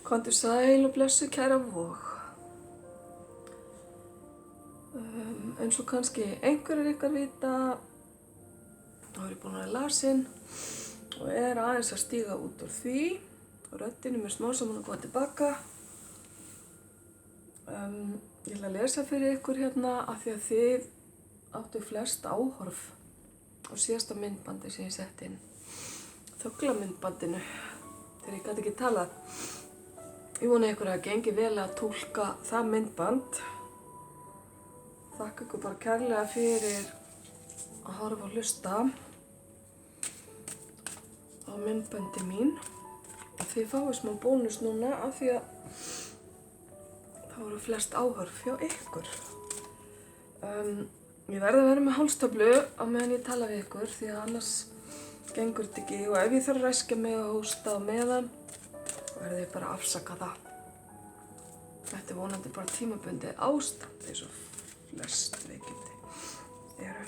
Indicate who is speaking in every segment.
Speaker 1: Komdu sæl og blessu kæra Vog. Eins og kannski einhverjir ykkar vita, þá er ég búin að vera lasin og aðeins að stíga út úr því. Röddin er mér smá saman að koma tilbaka. Ég ætla að lesa fyrir ykkur hérna af því að þið áttu flest áhorf á síðasta myndbandi sem ég sett inn. Þöglamyndbandinu, þegar ég gat ekki talað. Ég vona ykkur að gengi vel að túlka það myndband. Þakka ykkur bara kærlega fyrir að horfa og hlusta á myndbandi mín. Þið fáið smá bónus núna af því að það voru flest áhorf hjá ykkur. Ég verð að vera með hálstöflu á meðan ég tala við ykkur því að annars gengur þetta ekki og ef ég þarf að ræskja mig og hósta á meðan verði ég bara að afsaka það. Þetta er vonandi bara tímabundið ástand eins og flest veikindi eru,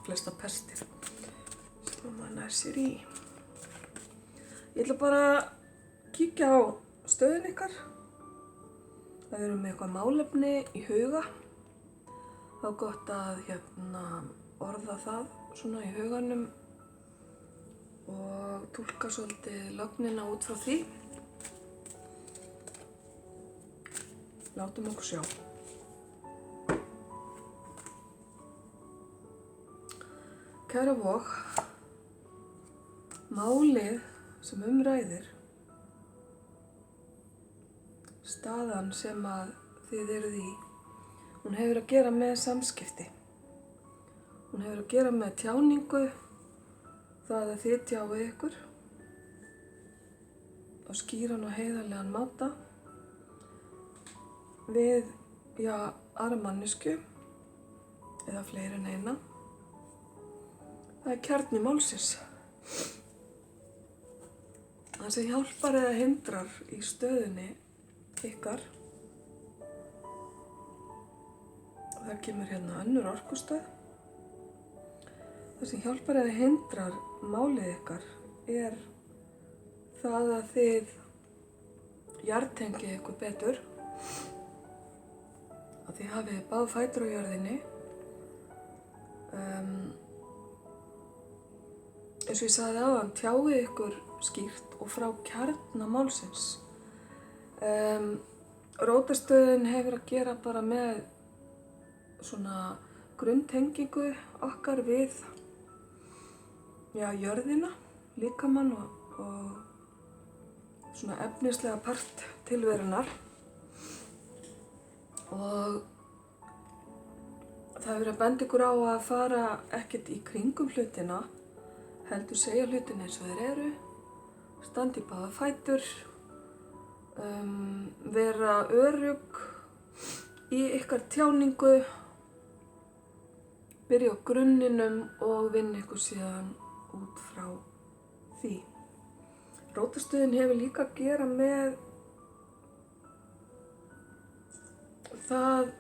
Speaker 1: flesta pestir sem maður nær sér í. Ég ætla bara að kíkja á stöðun ykkar. Það eru með eitthvað málefni í huga. Það er gott að orða það svona í huganum og túlka svolítið lögnina út frá því. Látum okkur sjá. Kæra Vog, málið sem ræðir, staðan sem að þið eruð í, hún hefur að gera með samskipti. Hún hefur að gera með tjáningu, það að þið tjáið ykkur á skýran og heiðarlegan máta við, aðra manneskju eða fleiri en eina. Það er kjarni málsins. Það sem hjálpar eða hindrar í stöðunni ykkar. Það kemur hérna önnur orkustöð. Það sem hjálpar eða hindrar málið ykkar er það að þið jarðtengið ykkur betur. Að þið hafið báð fætur á jörðinni. Eins og ég sagði áðan, tjáið ykkur skýrt og frá kjarna málsins. Rótarstöðin hefur að gera bara með svona grunntengingu okkar við jörðina, líkamann og svona efnislega part tilverunar. Og það hefur að benda ykkur á að fara ekkert í kringum hlutina, heldur segja hlutin eins og þeir eru, standa í báða fætur, vera örugg í ykkar tjáningu, byrja á grunninum og vinna ykkur síðan út frá því. Rótarstöðin hefur líka að gera með það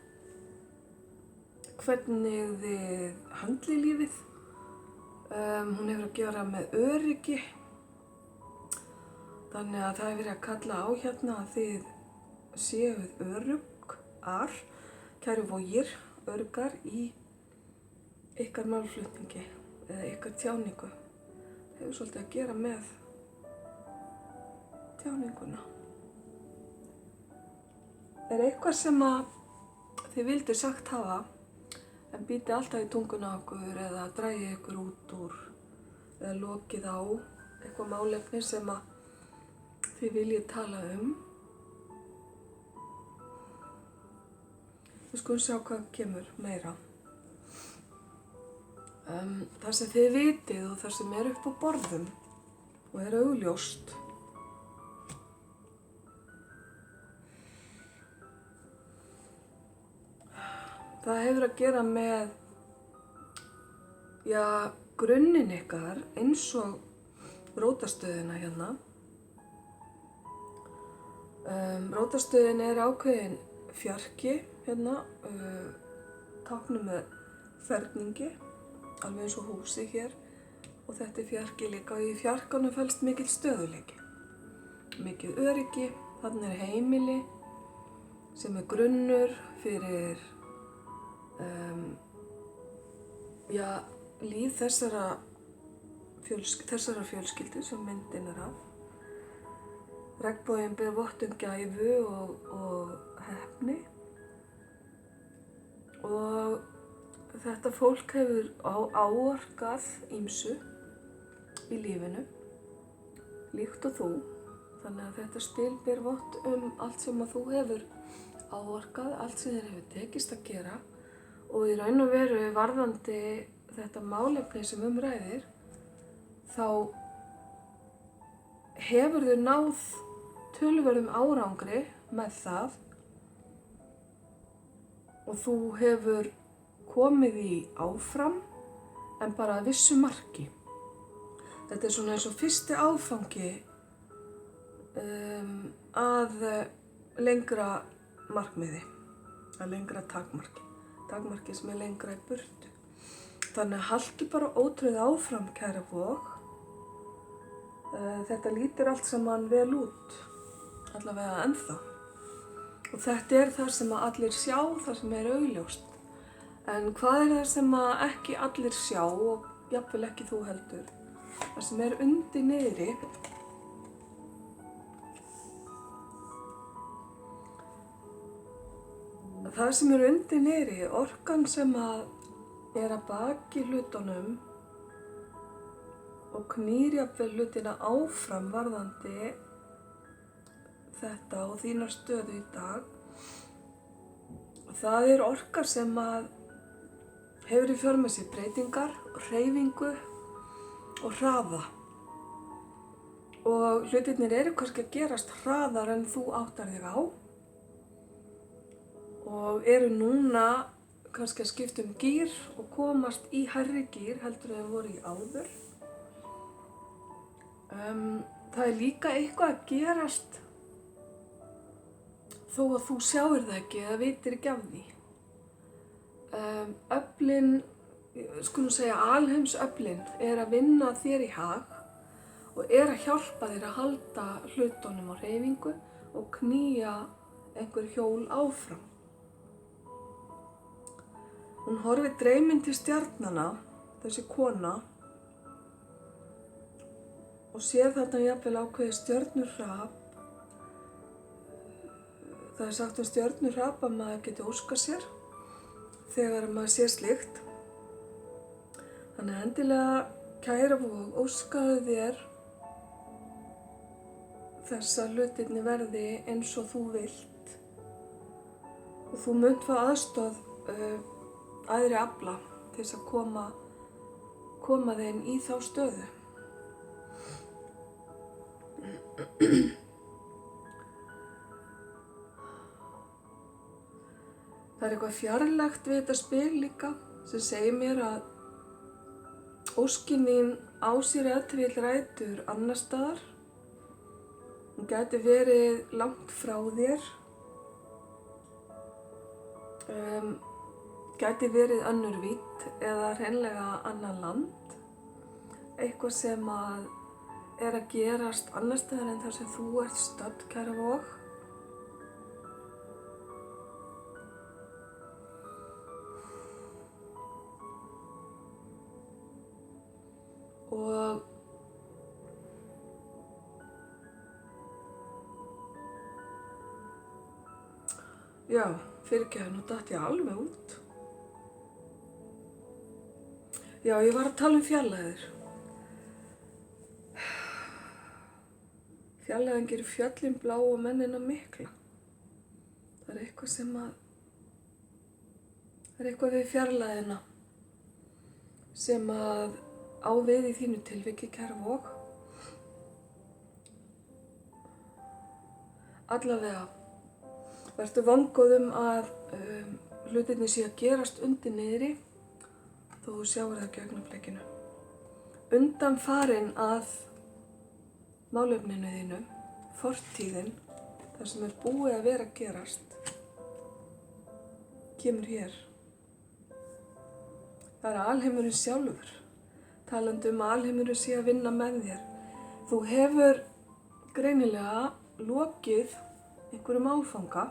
Speaker 1: hvernig þið handlið lífið. Hún hefur að gera með öryggi. Þannig að það er verið að kalla á hérna að þið séuð öruggar, kæru Vogir, öruggar í ykkar málflutningi eða ykkar tjáningu. Það hefur svolítið að gera með tjáninguna. Er eitthvað sem að þið vildu sagt hafa en býti alltaf í tunguna á okkur eða dragi ykkur út úr eða lokið á eitthvað málefni sem að þið viljið tala Við skulum sjá hvað kemur meira. Það sem þið vitið og það sem er upp á borðum og er augljóst. Það hefur að gera með, grunninn ykkar eins og rótarstöðina hérna. Rótarstöðin er ákveðin fjarki hérna, táknuð með ferningi, alveg eins og húsið hér. Og þetta er fjarki líka og í fjarkanum felst mikill stöðugleiki. mikið öryggi, þarna heimili sem grunnur fyrir líf þessara fjölskyldu sem myndin af. Regnboginn ber vott gæfu og heppni og þetta fólk hefur áorkað ýmsu í lífinu, líkt og þú. Þannig að þetta spil ber vott allt sem að þú hefur áorkað, allt sem þér hefur tekist að gera og í raun og veru varðandi þetta málefni sem ræðir, þá hefur þau náð töluverðum árangri með það og þú hefur komið í áfram en bara að vissu marki. Þetta svona eins og fyrsti áfangi að lengra markmiði, að lengra takmarki sem lengra í burtu. Þannig að haltu bara ótrauð áfram, kæra Vog. Þetta lítur allt saman vel út, allavega ennþá. Og þetta það sem að allir sjá, það sem augljóst. En hvað það sem að ekki allir sjá og jafnvel ekki þú heldur? Það sem undir niðri. Það sem undir niðri, orkan sem að baki hlutunum og knýr jafnvel hlutina áfram varðandi þetta og þína stöðu í dag. Það orka sem að hefur í för með sér breytingar, hreyfingu og hraða. Og hlutirnir kannski að gerast hraðar en þú áttar þig á og núna kannski að skipta gír og komast í hærri gír heldur en þau voru í áður. Það líka eitthvað að gerast þó að þú sjáir það ekki eða vitir ekki af því. Öflin, skulum segja alheimsöflin, að vinna þér í hag og að hjálpa þér að halda hlutunum á hreyfingu og knýja einhver hjól áfram. Hún horfir dreyminn til stjarnanna, þessi kona, og sér þarna jafnvel ákveðið stjörnuhrap. Það sagt stjörnuhrap að maður geti óskað sér þegar maður sér slíkt. Þannig að endilega, kæra Vog, óskaðu þér þess að hlutirnir verði eins og þú vilt og þú munt fá aðstoð æðri afla til þess að koma þeim í þá stöðu. Það eitthvað fjarlægt við þetta spil líka sem segir mér að óskin þín á sér ef til vill rætur annars staðar. Hún gæti verið langt frá þér. Gæti verið önnur vídd eða hreinlega annað land. Eitthvað sem að gerast annars staðar en þar sem þú ert stödd, kæra Vog. Og já, fyrirgefðu, nú datt ég alveg út. Já, ég var að tala fjarlægðir. Fjarlægðin gerir fjöllin blá og mennina mikla. Það eitthvað sem að það eitthvað við fjarlægðina sem að á við í þínu tilviki, kæra Vog. Allavega, vertu vongóð að hlutirnir séu að gerast undir niðri þó þú sjáir það ekki á augnablikinu. Undanfarin að málefninu þínu, fortíðin, það sem búið að vera að gerast, kemur hér. Það alheimurinn sjálfur, talandi að alheimurinn sé að vinna með þér. Þú hefur greinilega lokið einhverjum áfanga,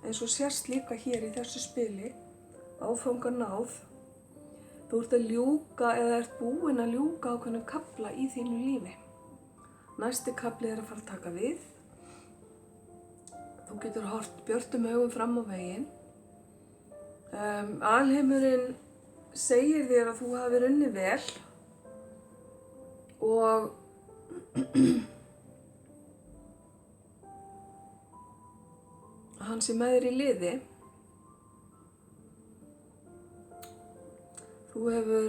Speaker 1: eins og sérst líka hér í þessu spili, áfanga náð. Þú ert að ljúka eða ert búin að ljúka ákveðnum kafla í þínu lífi. Næsti kafli að fara að taka við. Þú getur horft björtum augum fram á veginn. Alheimurinn segir þér að þú hafir unnið vel og hann sé með þér í liði. Þú hefur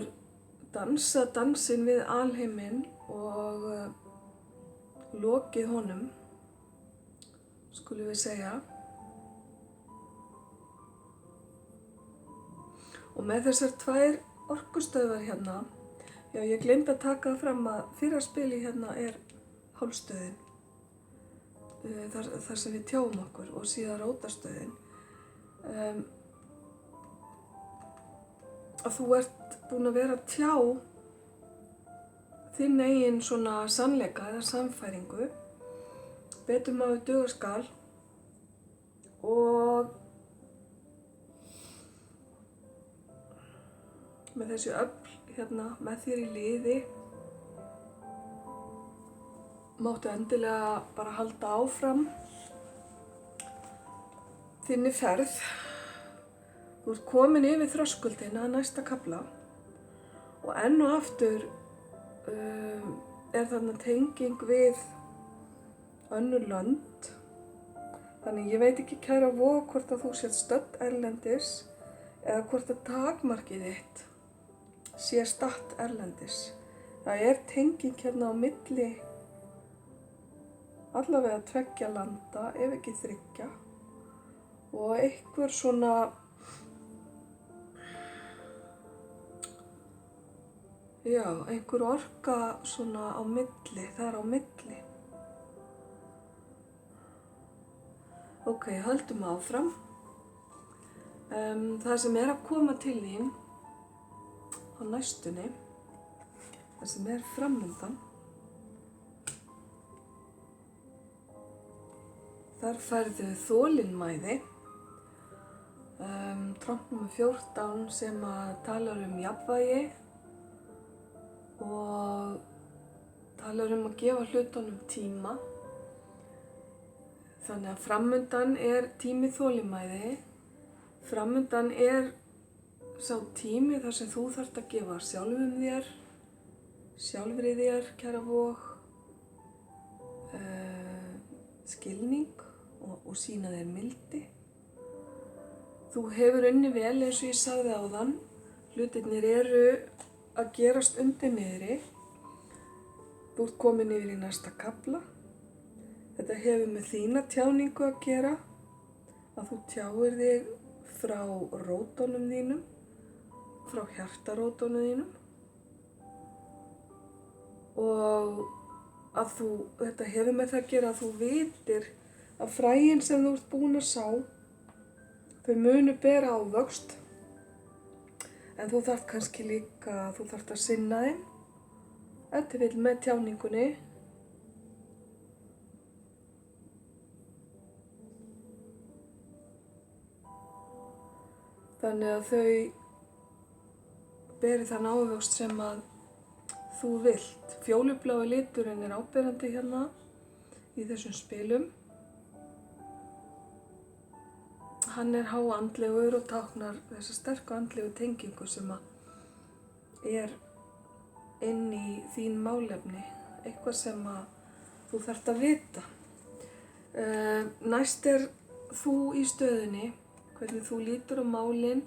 Speaker 1: dansað dansinn við alheiminn og lokið honum, skulum við segja. Og með þessar 2 orkustöðvar hérna, já, ég gleymdi að taka það fram að fyrra spili hérna er hálfstöðin, þar sem við tjáum okkur, og síðan rótarstöðin. Að þú ert búin að vera að tjá þinn eigin svona sannleika eða sannfæringu, betur maður duga skal, og með þessu öfl hérna með þér í liði máttu endilega bara halda áfram þinni ferð. Þú ert komin yfir þröskuldina að næsta kafla og enn og aftur er þarna tenging við önnur lönd. Þannig ég veit ekki, kæra Vog, hvort að þú sért stödd erlendis eða hvort að takmarkið þitt sé statt erlendis. Það er tenging hérna á milli allavega 2 landa, ef ekki 3, og einhver svona einhver orka svona á milli, það er á milli. Ok, höldum áfram. Það sem er að koma til þín á næstunni, það sem er framundan, þar færðu þolinmæði, tromp númer 14 sem að talar jafnvægi og talar að gefa hlutunum tíma. Þannig að framundan er tími þolinmæði, framundan er sá tími þar sem þú þarft að gefa sjálfri þér, kæra Vog, skilning og sýna þér mildi. Þú hefur unnið vel eins og ég sagði áðan, hlutirnir eru að gerast undir niðri. Þú ert komin yfir í næsta kafla. Þetta hefur með þína tjáningu að gera, að þú tjáir þig frá rótunum þínum, frá hjartarótunum þínum, og að þetta hefur með það að gera að þú vitir að fræin sem þú ert búin að sá, þau munu bera ávöxt, en þú þarft kannski líka, þú þarft að sinna þeim, ef til vill með tjáningunni. Þannig að þau beri þann ávöxt sem að þú vilt. Fjólublái liturinn er áberandi hérna í þessum spilum. Hann er háandlegur og táknar þessa sterku andlegu tengingu sem að er inn í þín málefni, eitthvað sem að þú þarft að vita. Næst er þú í stöðunni, hvernig þú lítur á málin,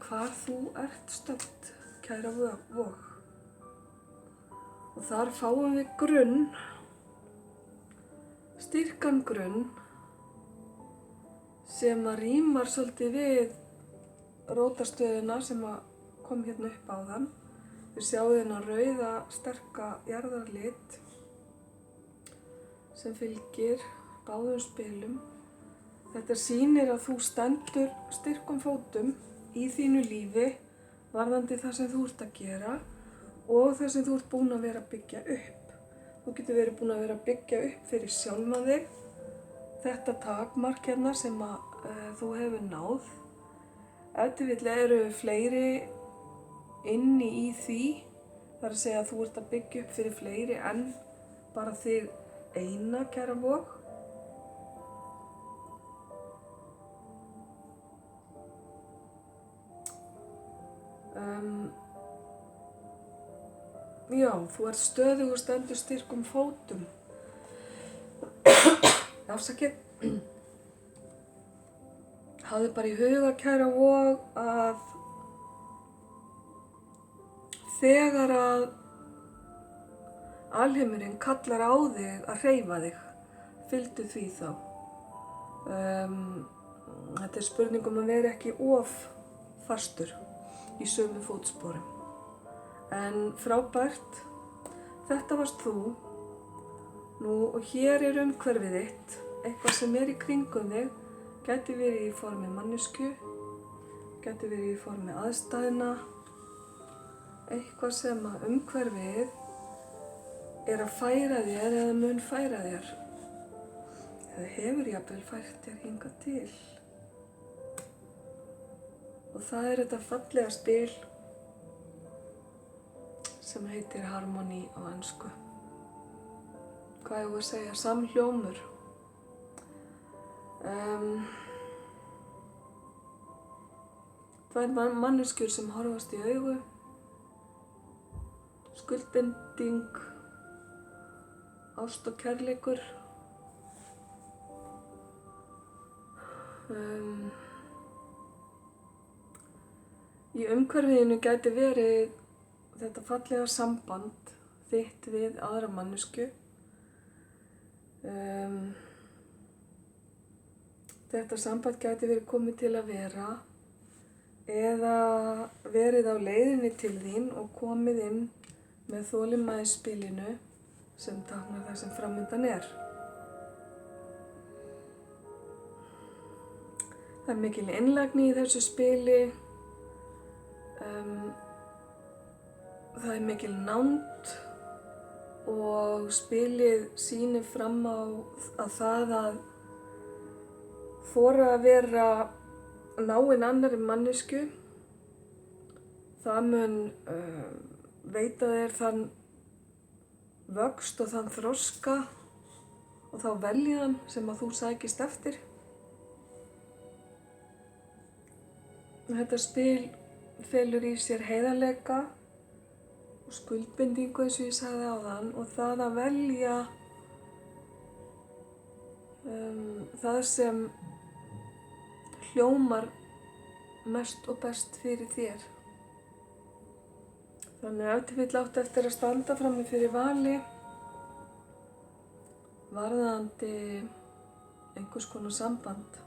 Speaker 1: hvar þú ert stödd, kæra Vog. Og þar fáum við grunn, styrkan grunn, sem að rímar svolítið við rótarstöðuna sem að kom hérna upp áðan. Við sjáum hérna rauða, sterka jarðarlit sem fylgir báðum spilum. Þetta sýnir að þú stendur styrkum fótum í þínu lífi varðandi það sem þú ert að gera og það sem þú ert búin að vera að byggja upp. Þú getur verið búin að vera að byggja upp fyrir sjálfan þig þetta takmark hérna sem að þú hefur náð. Ef til vill eru fleiri inni í því, það er að segja að þú ert að byggja upp fyrir fleiri en bara þig eina, kæra Vog. Já, þú ert stöðug og stendur styrkum fótum. Afsakið. Hafðu bara í huga, kæra Vog, að þegar að alheimurinn kallar á þig að hreyfa þig, fylgdu því þá. Þetta er spurning um að vera ekki of fastur í sömu fótsporum. En frábært, þetta varst þú. Nú, og hér er umhverfið þitt, eitthvað sem er í kringum þig, gæti verið í formi manneskju, gæti verið í formi aðstæðna, eitthvað sem að umhverfið er að færa þér eða mun færa þér. Eða hefur jafnvel fært þér hingað til. Og það er þetta fallega spil sem heitir harmony á ensku. Hvað ég að segja? Samhljómur. Tvær manneskjur sem horfast í augu, skuldbinding, ást og kærleikur. Í umhverfiðinu gæti verið þetta fallega samband þitt við aðra manneskju. Þetta samband gæti verið komið til að vera eða verið á leiðinni til þín og komið inn með þolinmæðisspilinu sem táknar það sem framundan er. Það er mikil einlægni í þessu spili. Það er mikil nánd og spilið sýnir fram á að það að þora að vera náinn annarri manneskju, það mun veita þér þann vöxt og þann þroska og þá veljiðan sem að þú sækist eftir. Þetta spil felur í sér heiðarleika og skuldbindingu eins og ég sagði áðan og það að velja það sem hljómar mest og best fyrir þér. Þannig ef til vill átt eftir að standa frammi fyrir vali varðandi einhvers konar samband.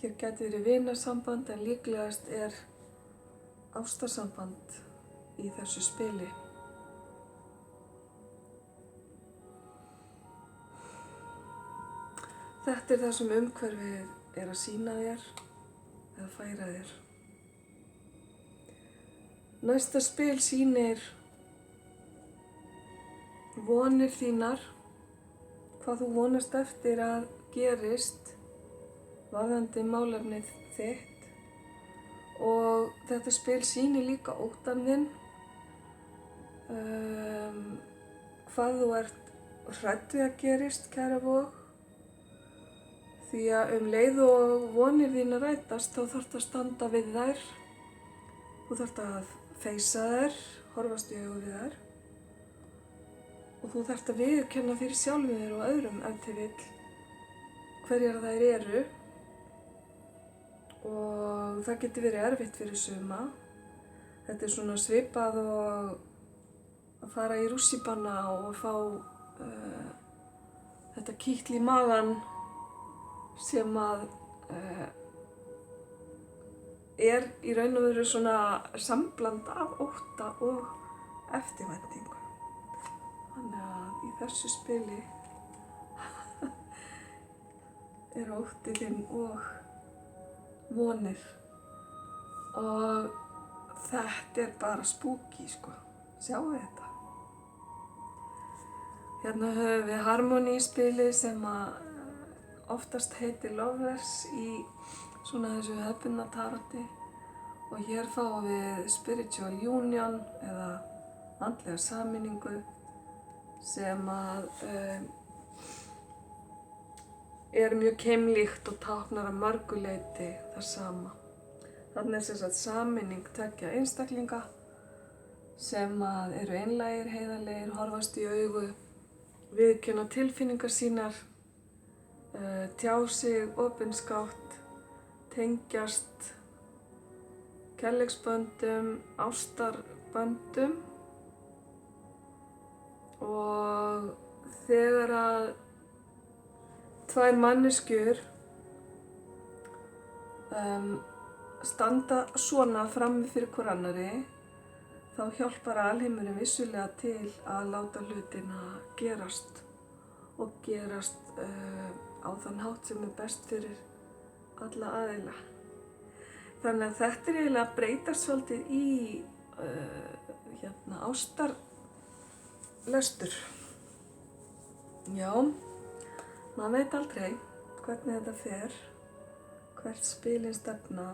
Speaker 1: Hér gæti verið vinarsamband en líklegast er ástarsamband í þessu spili. Þetta er það sem umhverfið er að sýna þér eða færa þér. Næsta spil sýnir vonir þínar, hvað þú vonast eftir að gerist varðandi málefnið þitt og þetta spil sýnir líka óttann þinn, hvað þú ert hrædd við að gerist, kæra Vog. Því að leið og vonir þínar rætast þá þarftu að standa við þær, þú þarft að feysa þær, horfast í augu við þær og þú þarft að viðurkenna fyrir sjálfum þér og öðrum ef til vill hverjar þær eru. Og það getur verið erfitt fyrir suma. Þetta er svona svipað og að fara í rússíbana og fá þetta kitl í magann sem að er í raun og veru svona sambland af ótta og eftirvæntingu. Þannig að í þessu spili er ótti þinn og vonir og þetta er bara spooky, sko. Sjáu þetta. Hérna höfum við harmoníspilið sem að oftast heitir Lovers í svona þessu hefðbundna taroti og hér fáum við Spiritual Union eða andlega sameiningu sem að er mjög keimlíkt og táknar að mörgu leyti það sama. Þarna er sem sagt sameining tveggja einstaklinga sem að eru einlægir, heiðarlegir, horfast í augu, viðurkenna tilfinningar sínar, tjá sig opinskátt, tengjast kærleiksböndum, ástarböndum og þegar að tvær manneskjur standa svona frammi fyrir hvor annarri þá hjálpar alheimurinn vissulega til að láta hlutina gerast og gerast á þann hátt sem er best fyrir alla aðila. Þannig að þetta er eiginlega að breytast svolítið í ástarlestur. Já, maður veit aldrei hvernig þetta fer, hvert spilin stefna.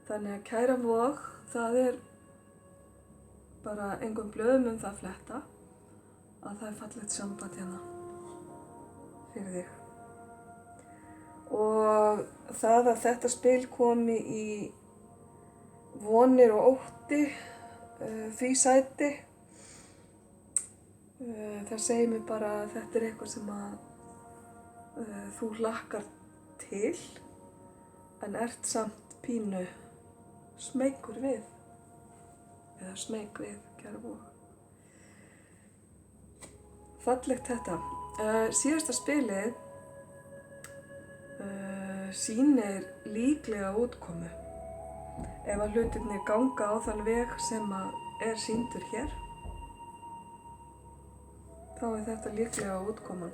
Speaker 1: Þannig að kæra Vog, það er bara engum blöðum það að fletta að það er fallegt samband hérna fyrir þig. Og það að þetta spil komi í vonir og ótti því sæti, það segir mér bara að þetta er eitthvað sem að þú hlakkar til en ert samt pínu smeykur við. Eða smeyk við, kæra Vog. Fallegt þetta. Síðasta spilið sýnir líklega útkomu. Ef að hlutirnir ganga á þann veg sem að er sýndur hér, þá er þetta líklega útkoman.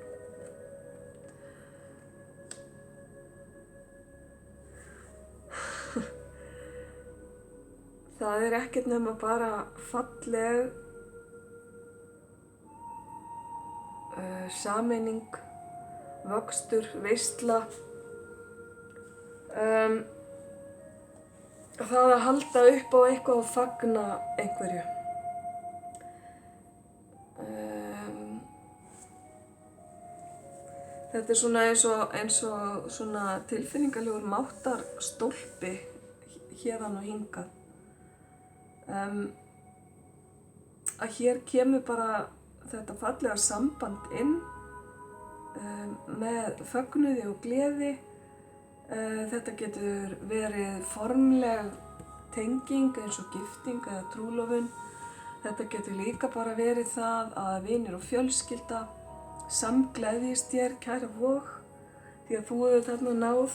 Speaker 1: Það er ekkert nema bara falleg sameining, vöxtur, veisla. Það að halda upp á eitthvað og fagna einhverju. Þetta er svona eins og svona tilfinningalegur máttarstólpi héðan og hingað. Að hér kemur bara þetta fallega samband inn með fögnuði og gleði. Þetta getur verið formleg tenging eins og gifting eða trúlofun. Þetta getur líka bara verið það að vinir og fjölskylda samgleðjist þér, kæra Vog, því að þú hefur þarna náð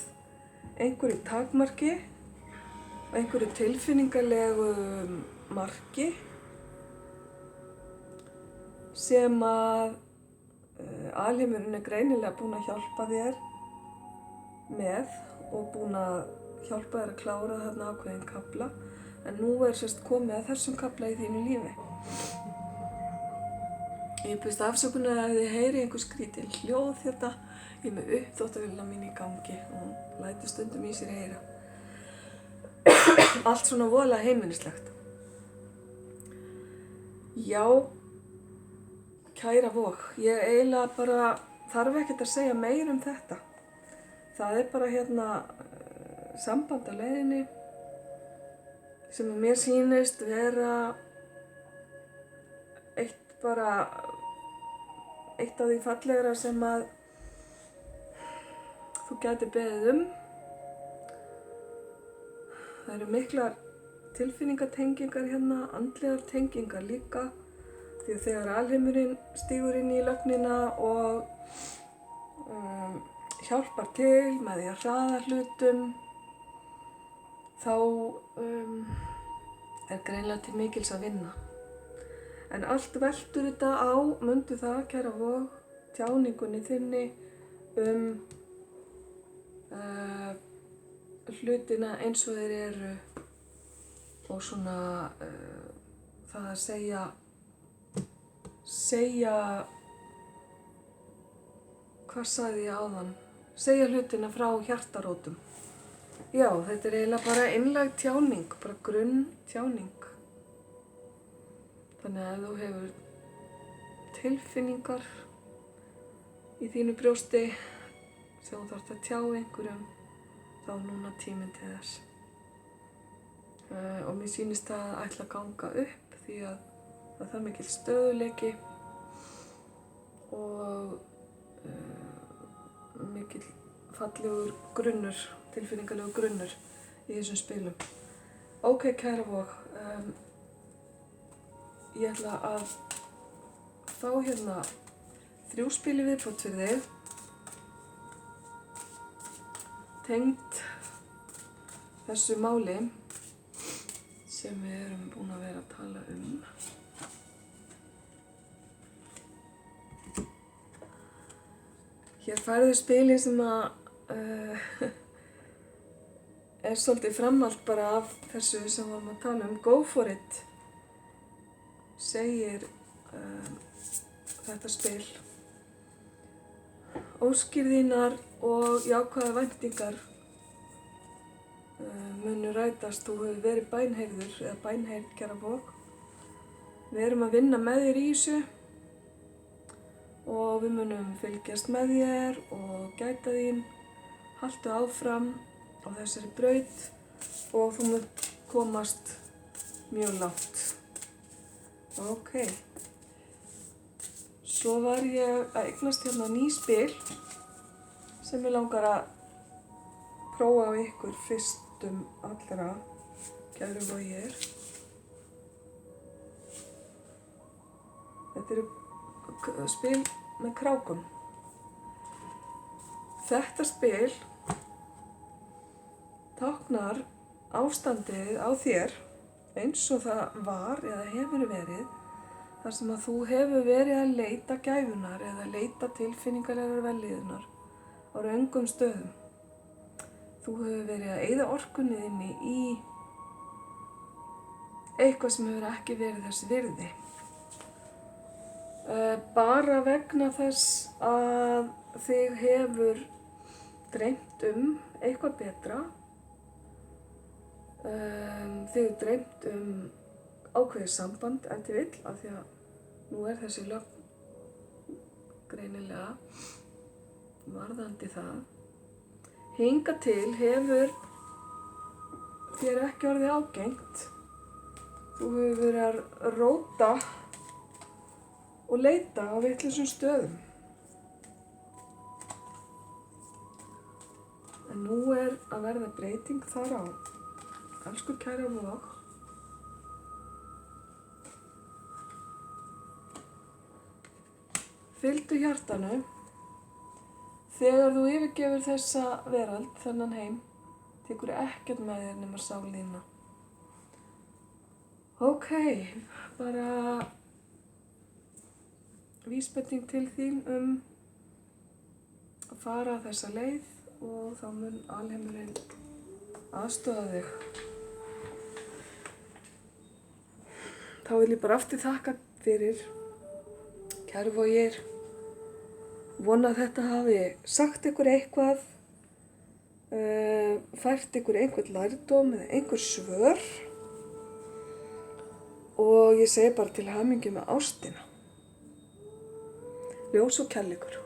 Speaker 1: einhverju takmarki og einhverju tilfinningalegu marki sem að alheimurinn er greinilega búinn að hjálpa þér með og búinn að hjálpa þér að klára þarna ákveðinn kafla, en nú er sérst komið að þessum kafla í þínu lífi. Ég byrst afsökunar að þið heyri einhver skrítin hljóð hérna. Ég er með uppþvottavélina mín í gangi og hún lætur stundum í sér heyra. Allt svona voðalega heimilislegt. Já, kæra Vog, ég eiginlega bara þarf ekkert að segja meir um þetta. Það er bara hérna samband á leiðinni sem að mér sýnist vera eitt af því fallegra sem að þú gætir beðið um. Það eru miklar tilfinningatengingar hérna, andlegar tengingar líka, því að þegar alheimurinn stígur inn í lögnina og hjálpar til með því að hraða hlutum, þá er greinilega til mikils að vinna. En allt veltur þetta á, mundu það, kæra Vog, tjáningunni þinni hlutina eins og þeir eru og svona það að segja hvað sagði ég áðan? Segja hlutina frá hjartarótum. Já, þetta er eiginlega bara einlæg tjáning, bara grunn tjáning. Þannig að ef þú hefur tilfinningar í þínu brjósti sem þú þarft að tjá einhverjum, þá er núna tíminn til þess. Og mér sýnist það að ætla að ganga upp því að það er mikil stöðuleiki og mikil fallegur grunnur, tilfinningalegur grunnur í þessum spilum. Ok, kæra vog, ég ætla að fá hérna 3 spil í viðbót fyrir þig, tengd þessu máli sem við erum búin að vera að tala um. Hér færðu spilin sem að er svolítið framhald bara af þessu sem vorum að tala um. Go for it, segir þetta spil. Óskir þínar og jákvæðar væntingar munu rætast. Þú hefur verið bænheyrður eða bænheyrð, kæra vog. Við erum að vinna með þér í þessu og við munum fylgjast með þér og gæta þín. Haltu áfram á þessari braut og þú munt komast mjög langt. Ok. Svo var ég að eignast hérna ný spil sem ég langar að prófa á ykkur fyrstum allra, kæru vogir. Þetta eru spil með krákum. Þetta spil táknar ástandið á þér eins og það var eða hefur verið þar sem að þú hefur verið að leita gæfunar eða leita tilfinningalegar vellíðunar á röngum stöðum. Þú hefur verið að eyða orkunni þinni í eitthvað sem hefur ekki verið þess virði. Bara vegna þess að þig hefur dreymt eitthvað betra. Þig hefur dreymt ákveðið samband ef til vill, af því að nú er þessi lögn greinilega varðandi það. Hingað til hefur þér ekki orðið ágengt. Þú hefur verið að róta og leita á vitlausum stöðum. En nú er að verða breyting þar á. Elsku kæra vog. Fylgdu hjartanu. Þegar þú yfirgefur þessa veröld, þennan heim, tekur ekkert með þér nema sál þína. Ok, bara vísbending til þín að fara þessa leið og þá mun alheimurinn aðstoða þig. Þá vil ég bara aftur þakka fyrir, kæru vogir. Vona að þetta hafi sagt ykkur eitthvað, fært ykkur einhvern lærdóm eða einhver svör og ég segi bara til hamingju með ástina. Ljós og kærleikur.